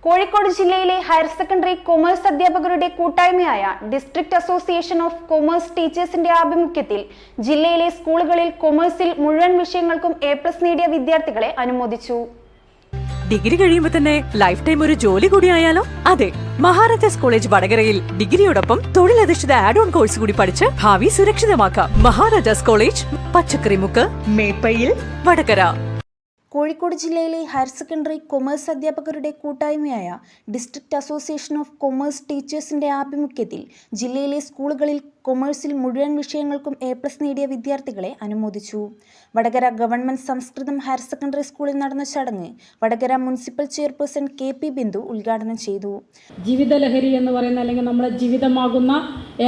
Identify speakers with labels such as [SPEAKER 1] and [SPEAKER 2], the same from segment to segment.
[SPEAKER 1] കോഴിക്കോട് ജില്ലയിലെ higher secondary commerce അധ്യാപകരുടെ കൂട്ടായ്മയായ ഡിസ്ട്രിക്ട് അസോസിയേഷൻ ഓഫ് കൊമേഴ്സ് ടീച്ചേഴ്സിന്റെ ആഭിമുഖ്യത്തിൽ ജില്ലയിലെ സ്കൂളുകളിൽ കൊമേഴ്സിൽ മുഴുവൻ വിഷയങ്ങൾക്കും A+ നേടിയ വിദ്യാർത്ഥികളെ അനുമോദിച്ചു.
[SPEAKER 2] ഡിഗ്രി കഴിയുമ്പോൾ തന്നെ ലൈഫ് ടൈം ഒരു ജോലി കൂടിയായാലോ? അതെ, മഹാരാജാസ് കോളേജ് വടകരയിൽ ഡിഗ്രിയോടൊപ്പം തൊഴിലധിഷ്ഠിത ആഡ് ഓൺ കോഴ്സ് കൂടി പഠിച്ച് ഭാവി സുരക്ഷിതമാക്കാം. മഹാരാജാസ് കോളേജ്, പച്ചക്കറിമുക്ക്, മേപ്പയിൽ, വടകര.
[SPEAKER 1] കോഴിക്കോട് ജില്ലയിലെ ഹയർ സെക്കൻഡറി കൊമേഴ്സ് അധ്യാപകരുടെ കൂട്ടായ്മയായ ഡിസ്ട്രിക്ട് അസോസിയേഷൻ ഓഫ് കൊമേഴ്സ് ടീച്ചേഴ്സിന്റെ ആഭിമുഖ്യത്തിൽ ജില്ലയിലെ സ്കൂളുകളിൽ കൊമേഴ്സിൽ മുഴുവൻ വിഷയങ്ങൾക്കും A+ നേടിയ വിദ്യാർത്ഥികളെ അനുമോദിച്ചു. വടകര ഗവൺമെന്റ് സംസ്കൃതം ഹയർ സെക്കൻഡറി സ്കൂളിൽ നടന്ന ചടങ്ങ് Vadakara municipal chairperson KP Bindu ഉദ്ഘാടനം ചെയ്തു.
[SPEAKER 3] ജീവിതലഹരി എന്ന് പറയുന്ന അല്ലെങ്കിൽ നമ്മുടെ ജീവിതമാകുന്ന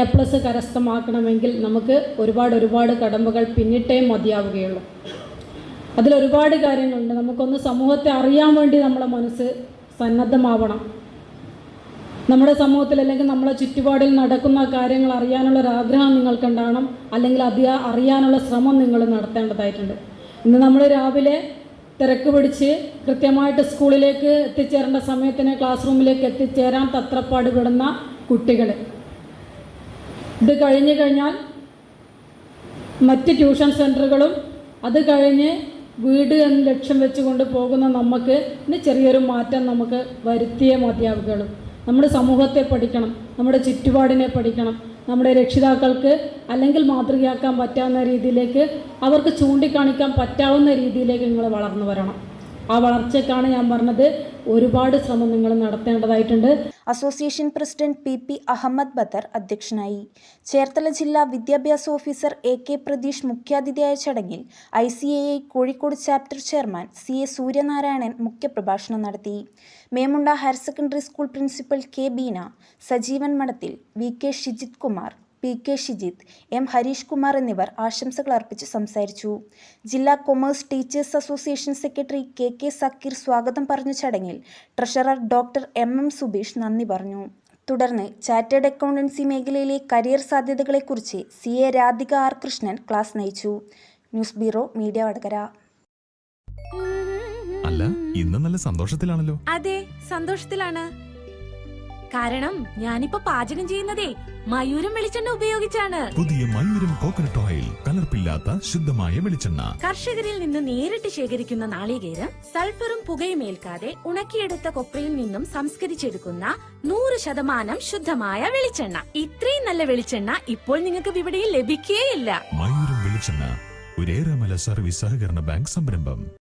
[SPEAKER 3] A+ കരസ്ഥമാക്കണമെങ്കിൽ നമുക്ക് ഒരുപാട് കടമ്പകൾ പിന്നിട്ടേ മതിയാവുകയുള്ളൂ. അതിലൊരുപാട് കാര്യങ്ങളുണ്ട്. നമുക്കൊന്ന് സമൂഹത്തെ അറിയാൻ വേണ്ടി നമ്മളെ മനസ്സ് സന്നദ്ധമാവണം. നമ്മുടെ സമൂഹത്തിൽ അല്ലെങ്കിൽ നമ്മളെ ചുറ്റുപാടിൽ നടക്കുന്ന കാര്യങ്ങൾ അറിയാനുള്ളൊരാഗ്രഹം നിങ്ങൾക്കുണ്ടാകണം, അല്ലെങ്കിൽ അത് അറിയാനുള്ള ശ്രമം നിങ്ങൾ നടത്തേണ്ടതായിട്ടുണ്ട്. ഇന്ന് നമ്മൾ രാവിലെ തിരക്ക് പിടിച്ച് കൃത്യമായിട്ട് സ്കൂളിലേക്ക് എത്തിച്ചേരേണ്ട സമയത്തിന് ക്ലാസ് റൂമിലേക്ക് എത്തിച്ചേരാൻ തത്രപ്പാട് പെടുന്ന കുട്ടികൾ, ഇത് കഴിഞ്ഞ് കഴിഞ്ഞാൽ മറ്റ് ട്യൂഷൻ സെൻറ്ററുകളും അത് കഴിഞ്ഞ് വീട് എന്ന് ലക്ഷ്യം വെച്ചുകൊണ്ട് പോകുന്ന നമുക്ക് ഇന്ന് ചെറിയൊരു മാറ്റം നമുക്ക് വരുത്തിയേ മതിയാവുകയുള്ളൂ. നമ്മുടെ സമൂഹത്തെ പഠിക്കണം, നമ്മുടെ ചുറ്റുപാടിനെ പഠിക്കണം, നമ്മുടെ രക്ഷിതാക്കൾക്ക് അല്ലെങ്കിൽ മാതൃകയാക്കാൻ പറ്റാവുന്ന രീതിയിലേക്ക്, അവർക്ക് ചൂണ്ടിക്കാണിക്കാൻ പറ്റാവുന്ന രീതിയിലേക്ക് നിങ്ങൾ വളർന്നു വരണം. ആ വളർച്ചയ്ക്കാണ് ഞാൻ പറഞ്ഞത്, ഒരുപാട് ശ്രമം നിങ്ങൾ നടത്തേണ്ടതായിട്ടുണ്ട്.
[SPEAKER 1] Association president PP Ahammed Badar അധ്യക്ഷനായി. ചേർത്തല ജില്ലാ വിദ്യാഭ്യാസ ഓഫീസർ AK പ്രതീഷ് മുഖ്യാതിഥിയായ ചടങ്ങിൽ ICAI Kozhikode chapter chairman CA Suryanarayanan മുഖ്യപ്രഭാഷണം നടത്തി. Memunda higher secondary school principal K Beena, Sajeevan മഠത്തിൽ, VK Shijith Kumar, PK Shijith, M Harish Kumar എന്നിവർ ആശംസകൾ അർപ്പിച്ച് സംസാരിച്ചു. ജില്ലാ commerce teachers association secretary KK Zakir സ്വാഗതം പറഞ്ഞ ചടങ്ങിൽ ട്രഷറർ ഡോക്ടർ MM സുബീഷ് നന്ദി പറഞ്ഞു. തുടർന്ന് ചാർട്ടേഡ് അക്കൗണ്ടൻസി മേഖലയിലെ കരിയർ സാധ്യതകളെക്കുറിച്ച് CA Radhika R Krishnan class നയിച്ചു. News bureau media Vadakara.
[SPEAKER 4] അല്ല, ഇന്ന് നല്ല സന്തോഷത്തിലാണല്ലോ.
[SPEAKER 5] അതെ, സന്തോഷത്തിലാണ്. കാരണം ഞാനിപ്പോ പാചകം ചെയ്യുന്നതേ മയൂരം വെളിച്ചെണ്ണ ഉപയോഗിച്ചാണ്.
[SPEAKER 4] പുതിയ മയൂരം കോക്കനട്ട് ഓയിൽ, കലർപ്പില്ലാത്ത ശുദ്ധമായ വെളിച്ചെണ്ണ.
[SPEAKER 5] കർഷകരിൽ നിന്ന് നേരിട്ട് ശേഖരിക്കുന്ന നാളികേരം സൾഫറും പുകയും ഏൽക്കാതെ ഉണക്കിയെടുത്ത കൊപ്രയിൽ നിന്നും സംസ്കരിച്ചെടുക്കുന്ന 100% ശുദ്ധമായ വെളിച്ചെണ്ണ. ഇത്രയും നല്ല വെളിച്ചെണ്ണ ഇപ്പോൾ നിങ്ങൾക്ക് വിപണിയിൽ ലഭിക്കുകയില്ല.
[SPEAKER 4] മയൂരം വെളിച്ചെണ്ണ, ഒരു ഏറെമല സർവീസ് സഹകരണ ബാങ്ക് സംരംഭം.